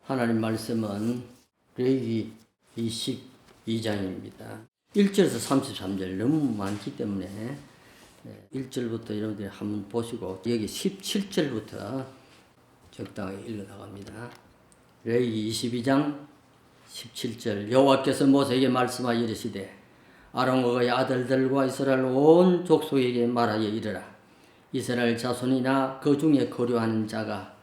하나님 말씀은 레위기 22장입니다. 1절에서 33절 너무 많기 때문에 1절부터 여러분들이 한번 보시고 여기 17절부터 적당히 읽어나갑니다. 레위기 22장 17절 여호와께서 모세에게 말씀하여 이르시되 아론과 그의 아들들과 이스라엘 온 족속에게 말하여 이르라. 이스라엘 자손이나 그 중에 거류하는 자가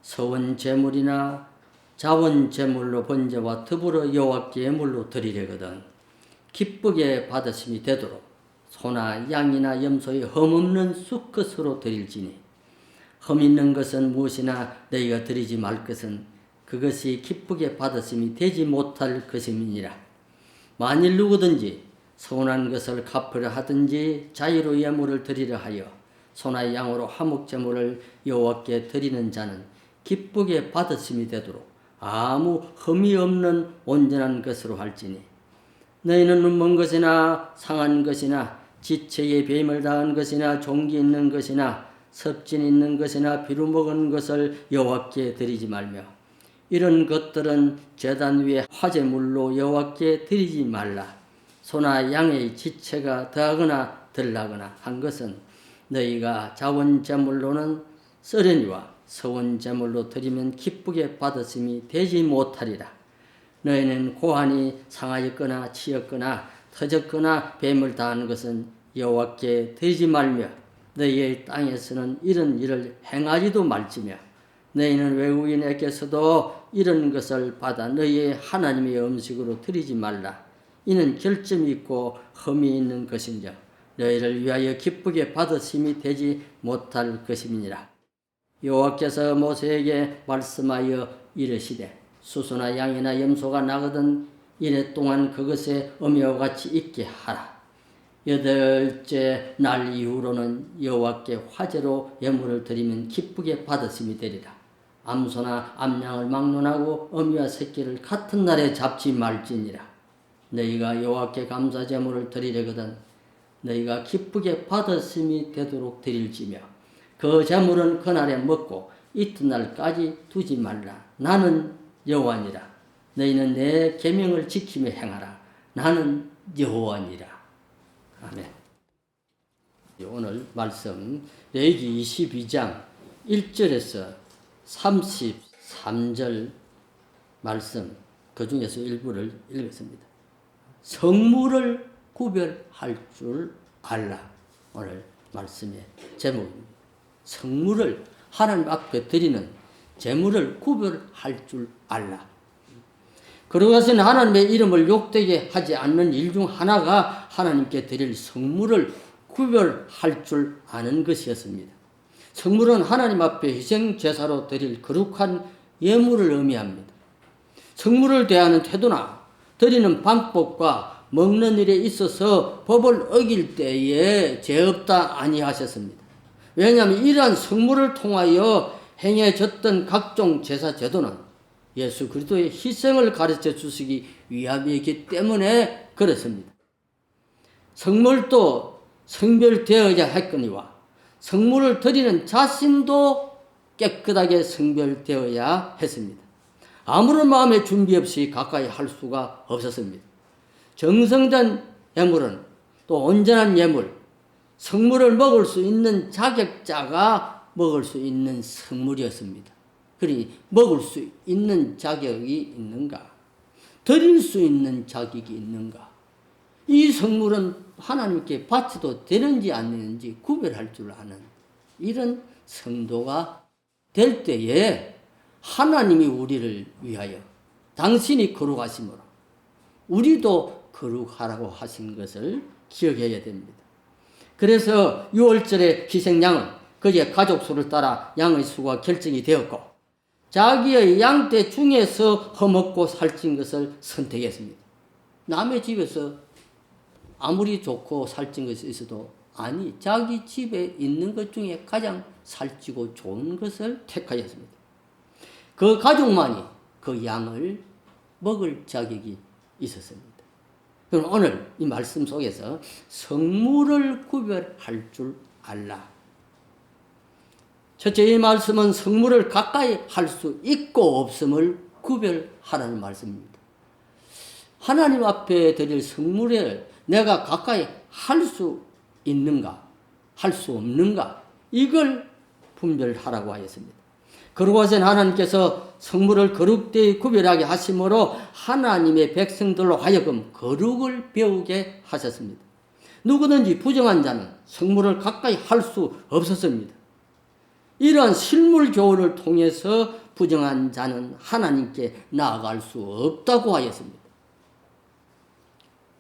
서원 제물이나 자원 제물로 번제와 더불어 여호와께 예물로 드리려거든 기쁘게 받으심이 되도록 소나 양이나 염소의 흠없는 수컷으로 드릴지니 흠 있는 것은 무엇이나 너희가 드리지 말 것은 그것이 기쁘게 받으심이 되지 못할 것임이니라. 만일 누구든지 서운한 것을 갚으려 하든지 자유로 예물을 드리려 하여 소나 양으로 화목 제물을 여호와께 드리는 자는 기쁘게 받으심이 되도록 아무 흠이 없는 온전한 것으로 할지니 너희는 먼 것이나 상한 것이나 지체에 배임을 당한 것이나 종기 있는 것이나 섭진 있는 것이나 비루 먹은 것을 여호와께 드리지 말며 이런 것들은 제단 위에 화제물로 여호와께 드리지 말라. 소나 양의 지체가 더하거나 덜나거나 한 것은 너희가 자원 제물로는 썰으니와 서원 제물로 드리면 기쁘게 받으심이 되지 못하리라. 너희는 고환이 상하였거나 치였거나 터졌거나 뱀을 당한 것은 여호와께 드리지 말며 너희의 땅에서는 이런 일을 행하지도 말지며 너희는 외국인에게서도 이런 것을 받아 너희의 하나님의 음식으로 드리지 말라. 이는 결점이 있고 흠이 있는 것인즉 너희를 위하여 기쁘게 받으심이 되지 못할 것임이니라. 여호와께서 모세에게 말씀하여 이르시되 수소나 양이나 염소가 나거든 이래 동안 그것에 어미와 같이 있게 하라. 8째 날 이후로는 여호와께 화제로 예물을 드리면 기쁘게 받으심이 되리라. 암소나 암양을 막론하고 어미와 새끼를 같은 날에 잡지 말지니라. 너희가 여호와께 감사 제물을 드리려거든 너희가 기쁘게 받으심이 되도록 드릴지며 그 제물은 그날에 먹고 이튿날까지 두지 말라. 나는 여호와니라. 너희는 내 계명을 지키며 행하라. 나는 여호와니라. 아멘. 오늘 말씀 레위기 22장 1절에서 33절 말씀 그 중에서 일부를 읽었습니다. 성물을 구별할 줄 알라. 오늘 말씀의 제목입니다. 성물을 하나님 앞에 드리는 제물을 구별할 줄 알라. 그러고서는 하나님의 이름을 욕되게 하지 않는 일 중 하나가 하나님께 드릴 성물을 구별할 줄 아는 것이었습니다. 성물은 하나님 앞에 희생 제사로 드릴 거룩한 예물을 의미합니다. 성물을 대하는 태도나 드리는 방법과 먹는 일에 있어서 법을 어길 때에 죄 없다 아니하셨습니다. 왜냐하면 이러한 성물을 통하여 행해졌던 각종 제사 제도는 예수 그리스도의 희생을 가르쳐 주시기 위함이기 때문에 그렇습니다. 성물도 성별되어야 했거니와 성물을 드리는 자신도 깨끗하게 성별되어야 했습니다. 아무런 마음의 준비 없이 가까이 할 수가 없었습니다. 정성된 예물은 또 온전한 예물, 성물을 먹을 수 있는 자격자가 먹을 수 있는 성물이었습니다. 그러니 먹을 수 있는 자격이 있는가? 드릴 수 있는 자격이 있는가? 이 성물은 하나님께 바쳐도 되는지 안 되는지 구별할 줄 아는 이런 성도가 될 때에 하나님이 우리를 위하여 당신이 거룩하심으로 우리도 거룩하라고 하신 것을 기억해야 됩니다. 그래서 6월절의 희생양은 그의 가족 수를 따라 양의 수가 결정이 되었고 자기의 양떼 중에서 허먹고 살찐 것을 선택했습니다. 남의 집에서 아무리 좋고 살찐 것이 있어도 아니 자기 집에 있는 것 중에 가장 살찌고 좋은 것을 택하였습니다. 그 가족만이 그 양을 먹을 자격이 있었습니다. 그럼 오늘 이 말씀 속에서 성물을 구별할 줄 알라. 첫째, 이 말씀은 성물을 가까이 할 수 있고 없음을 구별하라는 말씀입니다. 하나님 앞에 드릴 성물을 내가 가까이 할 수 있는가, 할 수 없는가, 이걸 분별하라고 하였습니다. 그러고선 하나님께서 성물을 거룩되이 구별하게 하심으로 하나님의 백성들로 하여금 거룩을 배우게 하셨습니다. 누구든지 부정한 자는 성물을 가까이 할 수 없었습니다. 이러한 실물 교훈을 통해서 부정한 자는 하나님께 나아갈 수 없다고 하였습니다.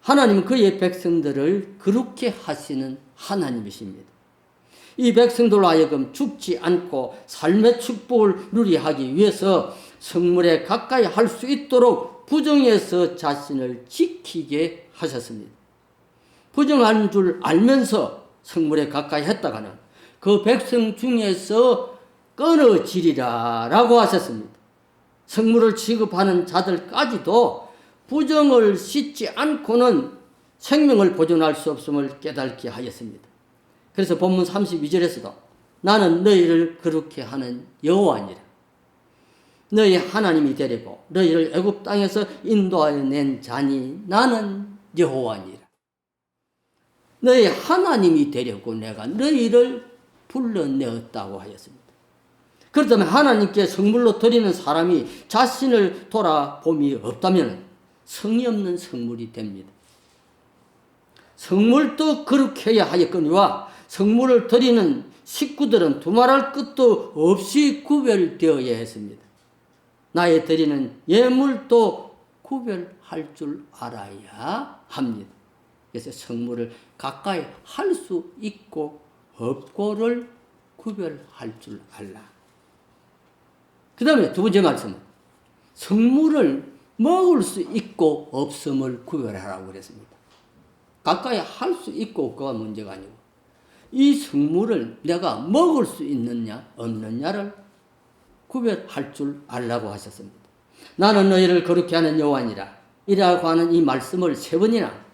하나님은 그의 백성들을 그렇게 하시는 하나님이십니다. 이 백성들로 하여금 죽지 않고 삶의 축복을 누리게 하기 위해서 성물에 가까이 할 수 있도록 부정에서 자신을 지키게 하셨습니다. 부정한 줄 알면서 성물에 가까이 했다가는 그 백성 중에서 끊어지리라 라고 하셨습니다. 성물을 취급하는 자들까지도 부정을 씻지 않고는 생명을 보존할 수 없음을 깨닫게 하였습니다. 그래서 본문 32절에서도 나는 너희를 그렇게 하는 여호와니라. 너희 하나님이 되리고 너희를 애굽 땅에서 인도하여 낸 자니 나는 여호와니라. 너희 하나님이 되려고 내가 너희를 불러내었다고 하였습니다. 그렇다면 하나님께 성물로 드리는 사람이 자신을 돌아봄이 없다면 성이 없는 성물이 됩니다. 성물도 그렇게 해야 하였거니와 성물을 드리는 식구들은 두말할 것도 없이 구별되어야 했습니다. 나의 드리는 예물도 구별할 줄 알아야 합니다. 그래서 성물을 가까이 할 수 있고 없고를 구별할 줄 알라. 그 다음에 두 번째 말씀은 성물을 먹을 수 있고 없음을 구별하라고 그랬습니다. 가까이 할 수 있고 없고가 문제가 아니고 이 성물을 내가 먹을 수 있느냐 없느냐를 구별할 줄 알라고 하셨습니다. 나는 너희를 거룩히 하는 여호와니라 이라고 하는 이 말씀을 세 번이나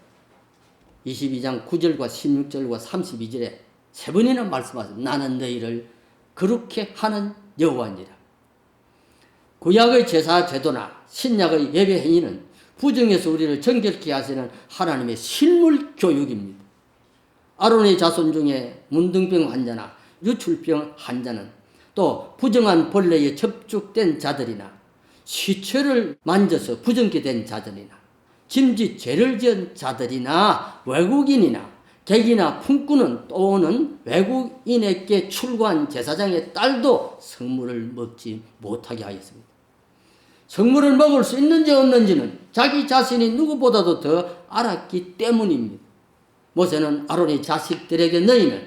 22장 9절과 16절과 32절에 세 번이나 말씀하셨습니다. 나는 너희를 거룩히 하는 여호와니라. 구약의 제사 제도나 신약의 예배 행위는 부정에서 우리를 정결케 하시는 하나님의 실물 교육입니다. 아론의 자손 중에 문둥병 환자나 유출병 환자는 또 부정한 벌레에 접촉된 자들이나 시체를 만져서 부정케 된 자들이나 짐짓 죄를 지은 자들이나 외국인이나 객이나 품꾼은 또는 외국인에게 출고한 제사장의 딸도 성물을 먹지 못하게 하였습니다. 성물을 먹을 수 있는지 없는지는 자기 자신이 누구보다도 더 알았기 때문입니다. 모세는 아론의 자식들에게 너희는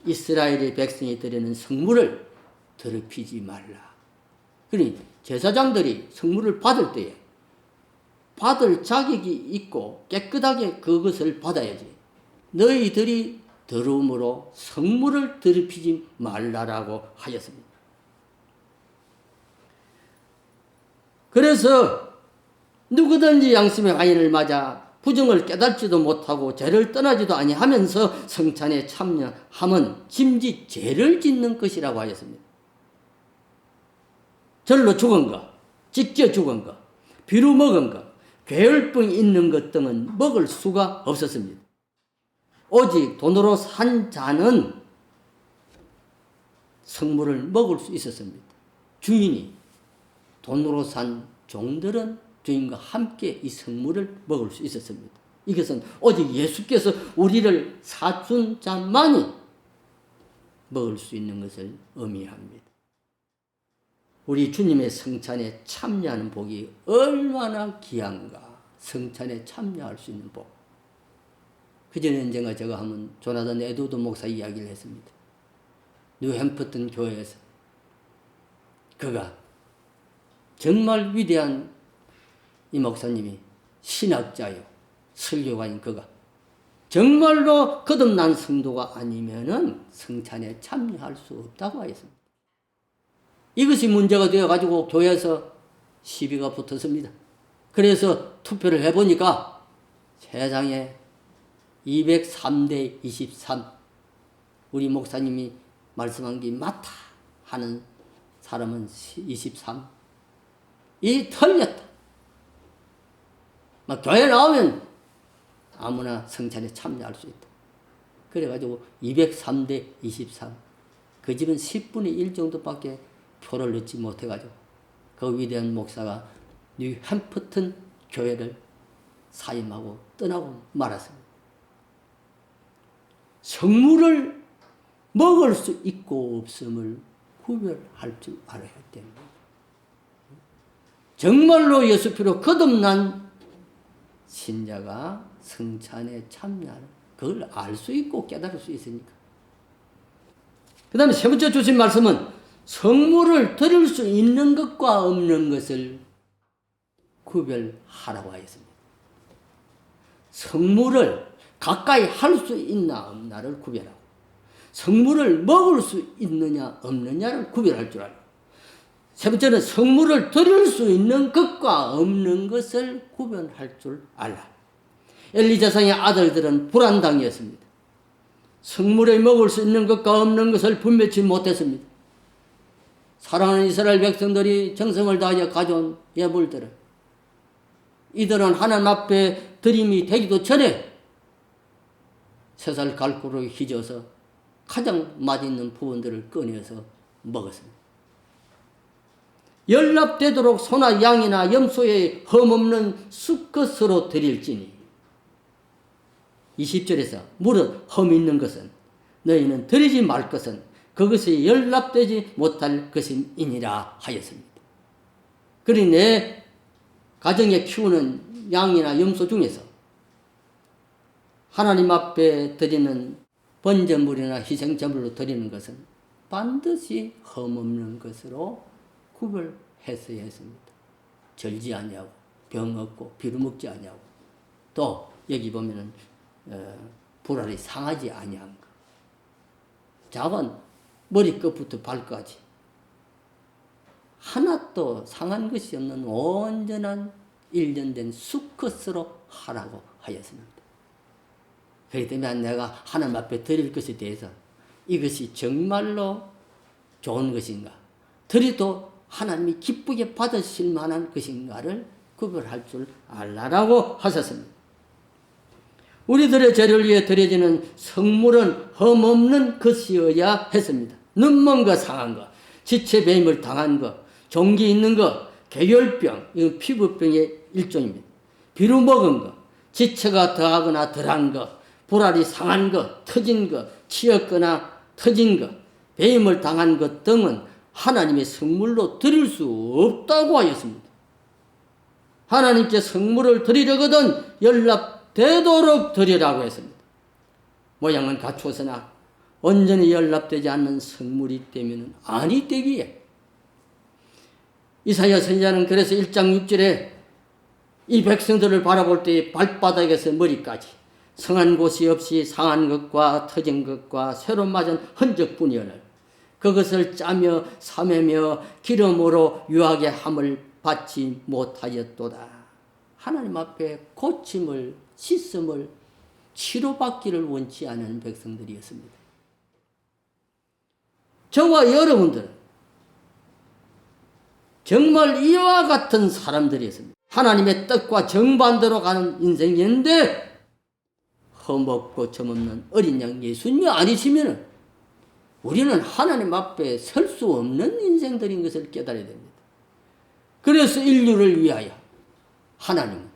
이스라엘의 백성이 드리는 성물을 더럽히지 말라. 그러니 제사장들이 성물을 받을 때에 받을 자격이 있고 깨끗하게 그것을 받아야지. 너희들이 더러움으로 성물을 더럽히지 말라라고 하였습니다. 그래서 누구든지 양심의 화인을 맞아 부정을 깨닫지도 못하고 죄를 떠나지도 아니하면서 성찬에 참여함은 짐짓 죄를 짓는 것이라고 하였습니다. 절로 죽은 것, 찢겨 죽은 것, 비루 먹은 것, 괴혈병이 있는 것 등은 먹을 수가 없었습니다. 오직 돈으로 산 자는 성물을 먹을 수 있었습니다. 주인이 돈으로 산 종들은 주인과 함께 이 성물을 먹을 수 있었습니다. 이것은 오직 예수께서 우리를 사준 자만이 먹을 수 있는 것을 의미합니다. 우리 주님의 성찬에 참여하는 복이 얼마나 귀한가. 성찬에 참여할 수 있는 복. 그전에 언젠가 제가 한번 조나단 에드워드 목사 이야기를 했습니다. 뉴햄프턴 교회에서 그가 정말 위대한 이 목사님이 신학자요 설교가인 그가 정말로 거듭난 성도가 아니면은 성찬에 참여할 수 없다고 하였습니다. 이것이 문제가 되어가지고 교회에서 시비가 붙었습니다. 그래서 투표를 해보니까 세상에 203대 23 우리 목사님이 말씀한 게 맞다 하는 사람은 23 이 틀렸다. 막 교회 나오면 아무나 성찬에 참여할 수 있다. 그래가지고 203대 23. 그 집은 10분의 1 정도밖에 표를 넣지 못해가지고 그 위대한 목사가 뉴햄프턴 교회를 사임하고 떠나고 말았습니다. 성물을 먹을 수 있고 없음을 구별할 줄 알아야 됩니다. 정말로 예수피로 거듭난 신자가 성찬에 참여하는 그걸 알 수 있고 깨달을 수 있으니까. 그 다음에 세 번째 주신 말씀은 성물을 드릴 수 있는 것과 없는 것을 구별하라고 하였습니다. 성물을 가까이 할 수 있나 없나를 구별하고 성물을 먹을 수 있느냐 없느냐를 구별할 줄 알고 세 번째는 성물을 드릴 수 있는 것과 없는 것을 구별할 줄 알라. 엘리자상의 아들들은 불안당이었습니다. 성물에 먹을 수 있는 것과 없는 것을 분별치 못했습니다. 사랑하는 이스라엘 백성들이 정성을 다하여 가져온 예물들을 이들은 하나님 앞에 드림이 되기도 전에 쇠살 갈고리에 휘저어서 가장 맛있는 부분들을 꺼내서 먹었습니다. 연락되도록 소나 양이나 염소의 흠없는 수컷으로 드릴지니 20절에서 무릇 흠 있는 것은 너희는 드리지 말 것은 그것이 연락되지 못할 것이니라 하였습니다. 그러니 내 가정에 키우는 양이나 염소 중에서 하나님 앞에 드리는 번제물이나 희생제물로 드리는 것은 반드시 흠없는 것으로 구별했어야 했습니다. 절지 아니하고 병 없고 비루 먹지 아니하고 또 여기 보면은 불알이 상하지 아니한 것. 작은 머리끝부터 발까지 하나도 상한 것이 없는 온전한 일련된 수컷으로 하라고 하였습니다. 그렇기 때문에 내가 하나님 앞에 드릴 것에 대해서 이것이 정말로 좋은 것인가 드려도 하나님이 기쁘게 받으실 만한 것인가를 구별할 줄 알라라고 하셨습니다. 우리들의 죄를 위해 드려지는 성물은 흠없는 것이어야 했습니다. 눈먼 것, 상한 것, 지체 배임을 당한 것, 종기 있는 것, 계열병, 이건 피부병의 일종입니다. 비루 먹은 것, 지체가 더하거나 덜한 것, 불알이 상한 것, 터진 것, 치였거나 터진 것, 배임을 당한 것 등은 하나님의 성물로 드릴 수 없다고 하였습니다. 하나님께 성물을 드리려거든 연락되도록 드리라고 했습니다. 모양은 갖추어서나 온전히 연락되지 않는 성물이 되면 아니 되기에 이사야 선지자는 그래서 1장 6절에 이 백성들을 바라볼 때 발바닥에서 머리까지 성한 곳이 없이 상한 것과 터진 것과 새로 맞은 흔적뿐이오늘 그것을 짜며 사매며 기름으로 유하게 함을 받지 못하였도다. 하나님 앞에 고침을 씻음을 치료받기를 원치 않은 백성들이었습니다. 저와 여러분들은 정말 이와 같은 사람들이었습니다. 하나님의 뜻과 정반대로 가는 인생이었는데 흠없고 점없는 어린 양 예수님이 아니시면 우리는 하나님 앞에 설 수 없는 인생들인 것을 깨달아야 됩니다. 그래서 인류를 위하여 하나님은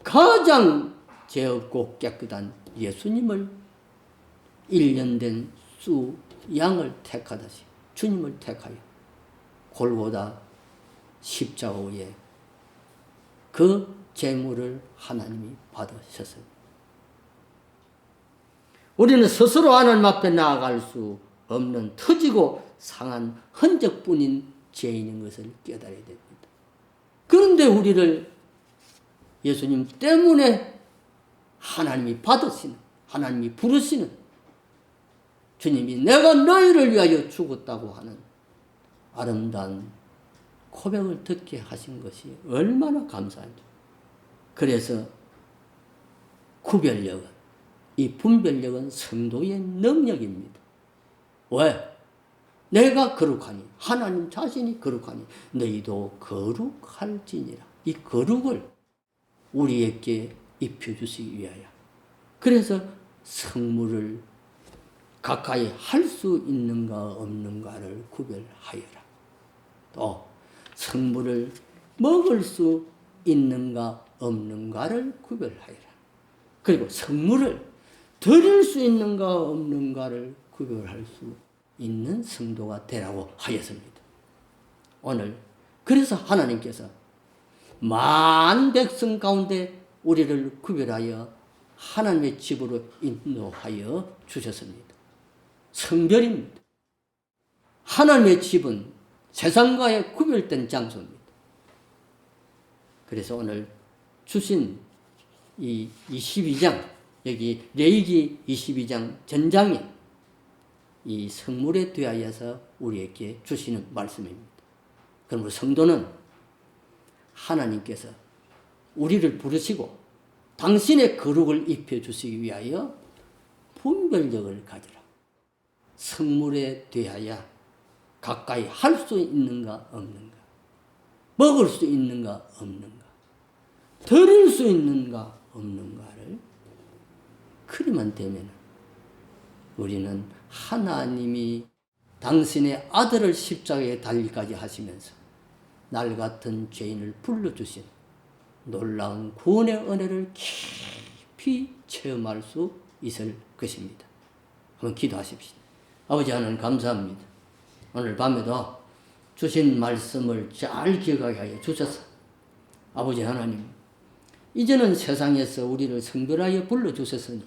가장 죄 없고 깨끗한 예수님을 1년 된 수 양을 택하듯이 주님을 택하여 골고다 십자가 위에 그 제물을 하나님이 받으셨습니다. 우리는 스스로 하나님 앞에 나아갈 수 없는 터지고 상한 흔적뿐인 죄인인 것을 깨달아야 됩니다. 그런데 우리를 예수님 때문에 하나님이 받으시는, 하나님이 부르시는 주님이 내가 너희를 위하여 죽었다고 하는 아름다운 고백을 듣게 하신 것이 얼마나 감사한지. 그래서 구별력은, 이 분별력은 성도의 능력입니다. 왜? 내가 거룩하니 하나님 자신이 거룩하니 너희도 거룩할지니라. 이 거룩을 우리에게 입혀주시기 위하여 그래서 성물을 가까이 할 수 있는가 없는가를 구별하여라. 또 성물을 먹을 수 있는가 없는가를 구별하여라. 그리고 성물을 드릴 수 있는가 없는가를 구별할 수 있는 성도가 되라고 하였습니다. 오늘 그래서 하나님께서 많은 백성 가운데 우리를 구별하여 하나님의 집으로 인도하여 주셨습니다. 성별입니다. 하나님의 집은 세상과의 구별된 장소입니다. 그래서 오늘 주신 이 22장, 여기 레위기 22장 전장에 이 성물에 대하여서 우리에게 주시는 말씀입니다. 그러므로 성도는 하나님께서 우리를 부르시고 당신의 거룩을 입혀주시기 위하여 분별력을 가지라. 성물에 대하여 가까이 할 수 있는가 없는가, 먹을 수 있는가 없는가, 드릴 수 있는가 없는가를 그리만 되면 우리는 하나님이 당신의 아들을 십자가에 달리까지 하시면서 날 같은 죄인을 불러주신 놀라운 구원의 은혜를 깊이 체험할 수 있을 것입니다. 한번 기도하십시오. 아버지 하나님 감사합니다. 오늘 밤에도 주신 말씀을 잘 기억하게 하여 주셔서 아버지 하나님 이제는 세상에서 우리를 성별하여 불러주셨으니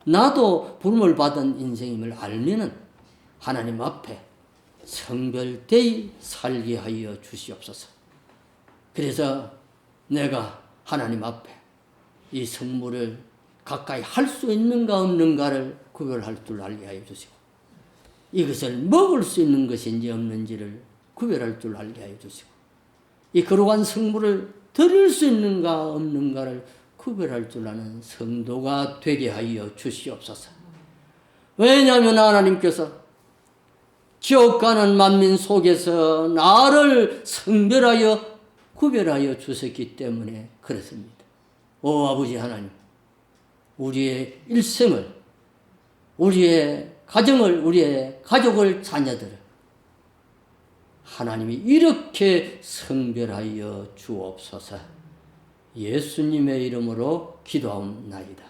나도 부름을 받은 인생임을 알면은 하나님 앞에 성별되이 살게 하여 주시옵소서. 그래서 내가 하나님 앞에 이 성물을 가까이 할 수 있는가 없는가를 구별할 줄 알게 하여 주시고 이것을 먹을 수 있는 것인지 없는지를 구별할 줄 알게 하여 주시고 이 거룩한 성물을 드릴 수 있는가 없는가를 구별할 줄 아는 성도가 되게 하여 주시옵소서. 왜냐하면 하나님께서 지옥 가는 만민 속에서 나를 성별하여 구별하여 주셨기 때문에 그렇습니다. 오 아버지 하나님, 우리의 일생을, 우리의 가정을, 우리의 가족을, 자녀들을 하나님이 이렇게 성별하여 주옵소서. 예수님의 이름으로 기도하옵나이다.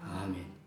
아멘.